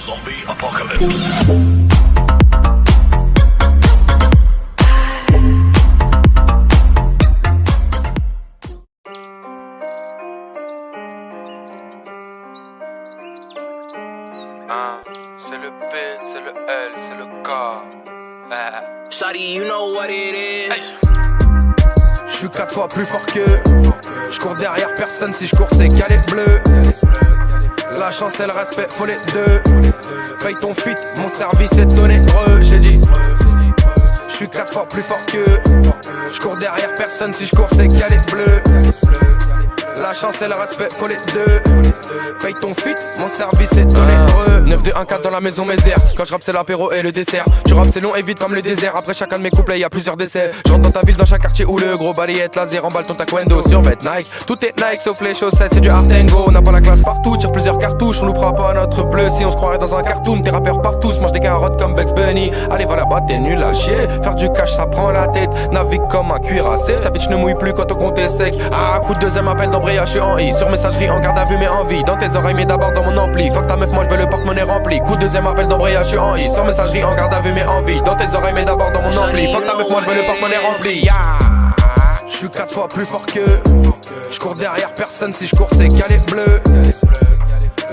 Zombie Apocalypse. C'est le P, c'est le L, c'est le K. Shawty, you know what it is. J'suis 4 fois plus fort qu'eux. J'cours derrière personne, si j'cours c'est qu'elle est bleue. La chance et le respect, faut les deux. Paye ton fit, mon service est onéreux. J'ai dit, j'suis 4 fois plus fort qu'eux. J'cours derrière personne, si j'cours c'est qu'elle est bleue. La chance et le respect, faut les deux. Paye ton fit, mon service est onéreux. 9-2-1-4 dans la maison Mézère. Quand je rappe c'est l'apéro et le dessert. Tu rappes c'est long et vite comme le désert. Après chacun de mes couplets y'a plusieurs décès. Je rentre dans ta ville, dans chaque quartier où le gros balayette laser. Emballe ton taekwondo sur bête Nike. Tout est Nike sauf les chaussettes, c'est du art and go. On n'a pas la classe partout, tire plusieurs cartouches. On nous prend pas notre bleu si on se croirait dans un cartoon. Tes rappeurs partout, mange des carottes comme Bugs Bunny. Allez va là-bas, t'es nul à chier. Faire du cash ça prend la tête. Navigue comme un cuirassé. Ta bitch ne mouille plus quand ton compte est sec. Ah, coup de deuxième appel d'embrayage, je suis en I. Sur messagerie, en garde à vue mais en vie. Dans tes oreilles mais d'abord dans mon ampli. Fuck ta meuf, moi je veux le porte-monnaie rempli. Coup de deuxième appel d'embrayage, je suis en I. Sur messagerie, en garde à vue mais en vie. Dans tes oreilles mais d'abord dans mon ampli. Fuck ta meuf, moi je veux le porte-monnaie rempli. Yeah. J'suis 4 fois plus fort qu'eux. J'cours derrière personne, si j'cours c'est qu'elle est bleue.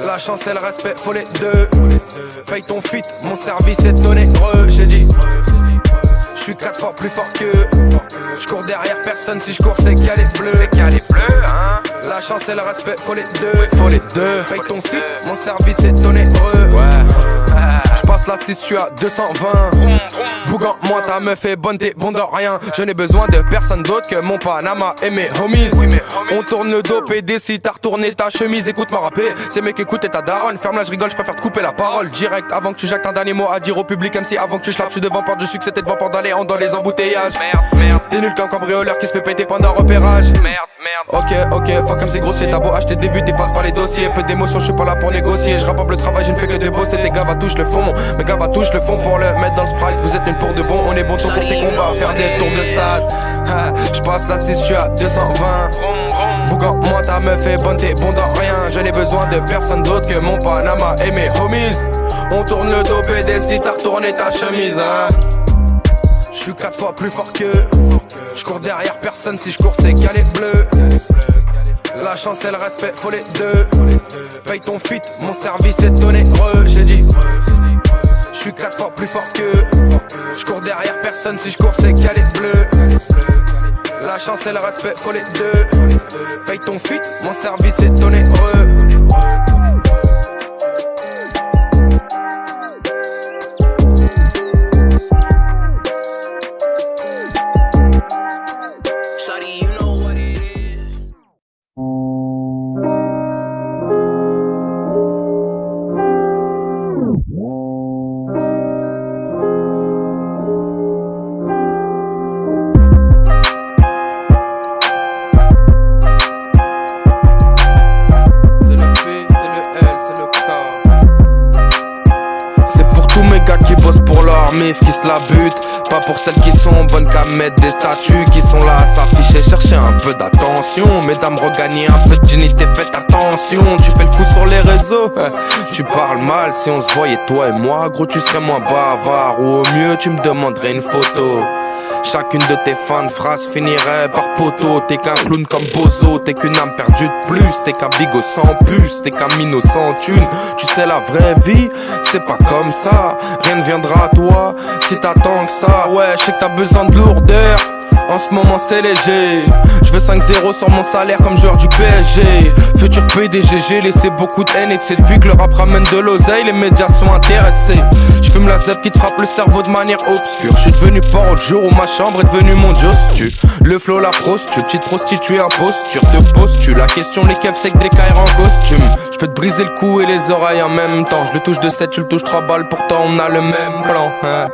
La chance et le respect, faut les deux. Paye ton fit, mon service est onéreux. J'ai dit, j'suis 4 fois plus fort qu'eux. J'cours derrière personne, si j'cours c'est qu'elle est bleue. C'est qu'elle est bleue, hein. La chance et le respect, faut les deux. Faut les deux. Paye ton fit, mon service est onéreux. J'passe la 6, j'suis à 220. Bougan, moi ta meuf est bonne, t'es bon de rien. Je n'ai besoin de personne d'autre que mon Panama et mes homies. On tourne le dos, PD si t'as retourné ta chemise. Écoute ma rapée, c'est mec écoute et ta daronne. Ferme là, je rigole, je préfère te couper la parole. Direct avant que tu jactes un dernier mot à dire au public. Même si avant que tu slappes, je suis devant porte du succès, t'es devant porte d'aller en dans les embouteillages. Merde, t'es nul qu'un cambrioleur qui se fait péter pendant repérage. Ok, fuck comme c'est grossier. T'as beau acheter des vues, t'effaces pas les dossiers. Peu d'émotions, je suis pas là pour négocier. Je rapporte le travail, je ne fais que de bosser. Tes gars va touche le fond, mes gars va touche le fond pour le mettre dans le sprite. Vous êtes nuls pour de bon, on est bon tout pour tes combats. Faire des tours de stade. J'passe la 6, je suis à 220. Bougan, moi ta meuf est bonne, t'es bon dans rien. Je n'ai besoin de personne d'autre que mon Panama et mes homies. On tourne le dos, PD si t'as retourné ta chemise, hein. J'suis 4 fois plus fort qu'eux. J'cours derrière personne, si j'cours c'est qu'elle est bleue. La chance et le respect, faut les deux. Paye ton fit, mon service est onéreux. J'ai dit, j'suis 4 fois plus fort qu'eux. J'cours derrière personne, si j'cours c'est qu'elle est bleue. La chance et le respect, faut les deux. Paye ton fit, mon service est onéreux. Shawty, you know what it is. C'est le P, c'est le L, c'est le K. C'est pour tous mes gars qui bossent pour leur mif, qui se la butent. Pas pour celles qui sont bonnes qu'à mettre des statuts, qui sont là à s'afficher, chercher un peu d'attention. Mesdames, regagnez un peu de dignité, faites attention. Tu fais le fou sur les réseaux, tu parles mal. Si on se voyait toi et moi, gros tu serais moins bavard. Ou au mieux tu me demanderais une photo. Chacune de tes fins de phrases finirait par poteau. T'es qu'un clown comme Bozo, t'es qu'une âme perdue de plus. T'es qu'un bigot sans puce, t'es qu'un minot sans thune. Tu sais la vraie vie, c'est pas comme ça. Rien ne viendra à toi si t'attends que ça. Ouais, je sais que t'as besoin de lourdeur. En ce moment c'est léger. Je veux 5-0 sur mon salaire comme joueur du PSG. Futur PDG, j'ai laissé beaucoup de haine. Et c'est depuis que le rap ramène de l'oseille, les médias sont intéressés. Je fume la zep qui te frappe le cerveau de manière obscure. Je suis devenu port au jour où ma chambre est devenue mon jostu. Le flow, la prostitue, petite prostituée imposture. Te poses-tu la question, les keufs c'est que des caïrs en costume. Je peux te briser le cou et les oreilles en même temps. Je le touche de 7, tu le touches 3 balles, pourtant on a le même plan, hein.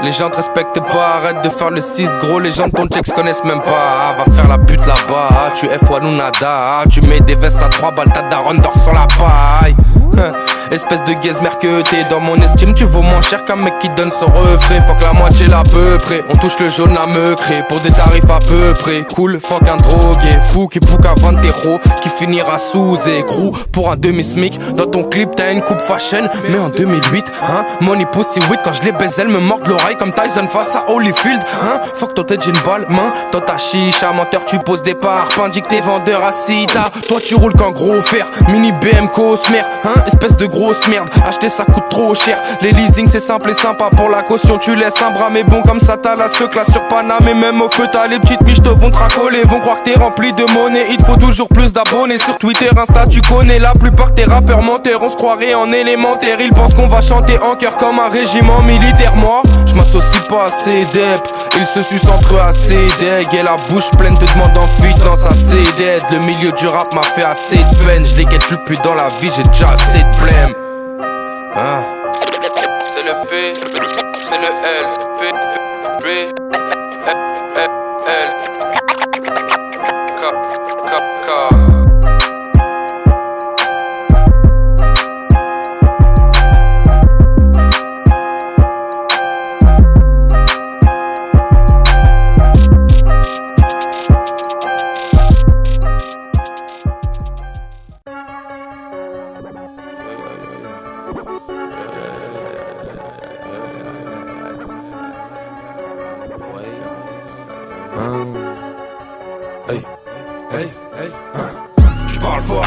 Les gens te respectent pas, arrête de faire le 6 gros. Les gens de ton check se connaissent même pas. Va faire la pute là-bas, tu F1 ou nada. Tu mets des vestes à 3 balles, ta daronne dort sur la paille. espèce de gaze merqueté. Dans mon estime tu vaux moins cher qu'un mec qui donne son refrain. Faut que la moitié l'à peu près, on touche le jaune à me créer. Pour des tarifs à peu près, cool, fuck un drogué. Fou qui boucle à 20 euros, qui finira sous écrou. Pour un demi-smic, dans ton clip t'as une coupe fashion. Mais en 2008, hein, money pussy weed. Quand je les baise elle me morde l'oreille comme Tyson face à Holyfield, hein. Fuck toi t'es une balle, main, dans ta chicha. Menteur tu poses des parts, indique tes vendeurs à Sita. Toi tu roules qu'en gros fer, mini BM Cosmer, hein, espèce de grosse merde. Acheter ça coûte trop cher. Les leasing c'est simple et sympa, pour la caution tu laisses un bras. Mais bon comme ça t'as la seule classe sur Paname. Et même au feu t'as les petites miches te vont te racoler. Vont croire que t'es rempli de monnaie. Il te faut toujours plus d'abonnés. Sur Twitter, Insta tu connais la plupart tes rappeurs menteurs. On se croirait en élémentaire. Ils pensent qu'on va chanter en chœur comme un régiment militaire. Moi je m'associe pas à ces dep. Ils se sucent entre eux assez deg. Et la bouche pleine te demande en fuite dans sa CDD. Le milieu du rap m'a fait assez de peine. Je les guette plus dans la vie, j'ai déjà assez de blême. Hein? C'est le P, c'est le L, c'est P, P, P, L, K, K, K. Hey, hey, hey, tu parles fort,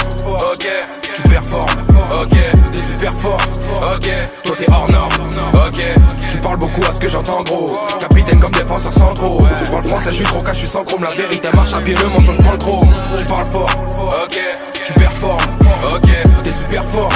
ok, tu performes, ok, t'es super fort, ok, toi t'es hors norme, ok, tu parles beaucoup à ce que j'entends gros, capitaine comme défenseur centraux, je parle français, je suis trop cash, je suis sans chrome, la vérité marche à pied, le mensonge prend le chrome, tu parles fort, ok, tu performes, ok, t'es super fort,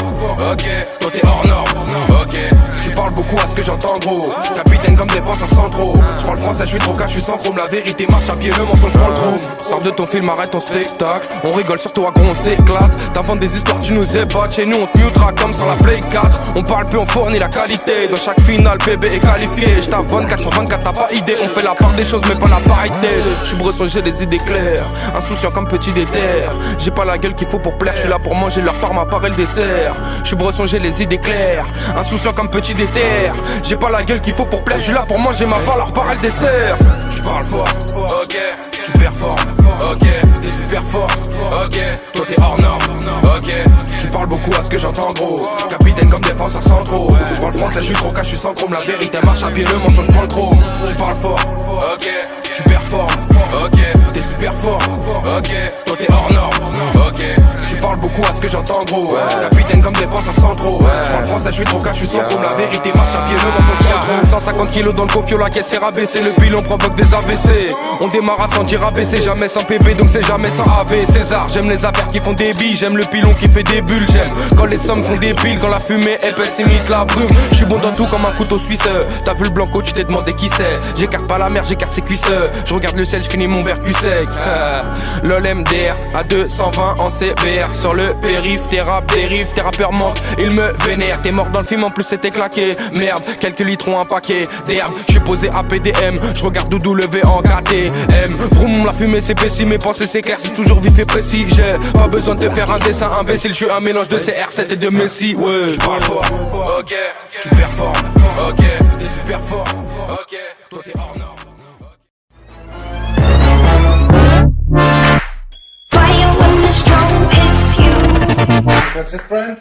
ok, toi t'es hors norme, ok, tu parles beaucoup à ce que j'entends gros, capitaine comme défenseur centraux, je parle français, je suis trop cash, je suis sans chrome, la vérité marche à pied, le mensonge prend le chrome. Sors de ton film, arrête ton spectacle. On rigole sur toi, gros, on s'éclate. T'inventes des histoires, tu nous ébattes. Chez nous, on te mutera comme sur la Play 4. On parle peu, on fournit la qualité. Dans chaque finale, PB est qualifié. J't'appe 24 sur 24, t'as pas idée. On fait la part des choses, mais pas la parité. J'suis bresson, j'ai des idées claires. Insouciant comme petit déter. J'ai pas la gueule qu'il faut pour plaire. J'suis là pour manger leur part, ma part et le dessert. J'suis bresson, j'ai les idées claires. Insouciant comme petit déter. J'ai pas la gueule qu'il faut pour plaire. J'suis là pour manger ma part, leur part et le dessert. J'parle fort, ok. Tu performes, ok, t'es super fort, ok, toi t'es hors norme, ok, tu parles beaucoup à ce que j'entends gros, capitaine comme défenseur centraux, je parle français, je suis trop cash, je suis sans chrome, la vérité marche à pied, le mensonge prend le chrome, tu parles fort, ok, tu performes, ok, t'es super fort, ok, toi t'es hors norme, ok, tu parles beaucoup à ce que j'entends gros, capitaine comme défenseur centraux, je parle français, je suis trop cash, je suis sans chrome, la vérité marche à pied, le mensonge prend le chrome, 150 kilos dans le cofio, la caisse est rabaissée, le bilan provoque des AVC, on démarre à sentir abaisser, jamais sans PB donc c'est jamais sans AV César, j'aime les affaires qui font des billes, j'aime le pilon qui fait des bulles, j'aime quand les sommes font des piles, quand la fumée épaisse imite la brume. Je suis bon dans tout comme un couteau suisse. T'as vu le blanco, tu t'es demandé qui c'est. J'écarte pas la mer, j'écarte ses cuisses. Je regarde le ciel, je finis mon verre cul sec. LOL MDR à 220 en CBR. Sur le périph', tes rap dérive, tes rappeurs mentent, ils me vénèrent. T'es mort dans le film, en plus c'était claqué. Merde, quelques litrons, un paquet d'herbe. Je suis posé à PDM, je regarde Doudou levé en KTM. Vroom, la fumée s'épaissit, mes pensées s'éclaircissent toujours vif et précis. J'ai pas besoin de te faire un dessin imbécile, je suis un mélange de CR7 et de Messi. Ouais, je parle fort, ok, tu performes, ok, t'es super fort, ok, toi t'es hors norme. Fire when the strong hits you. That's it, friend?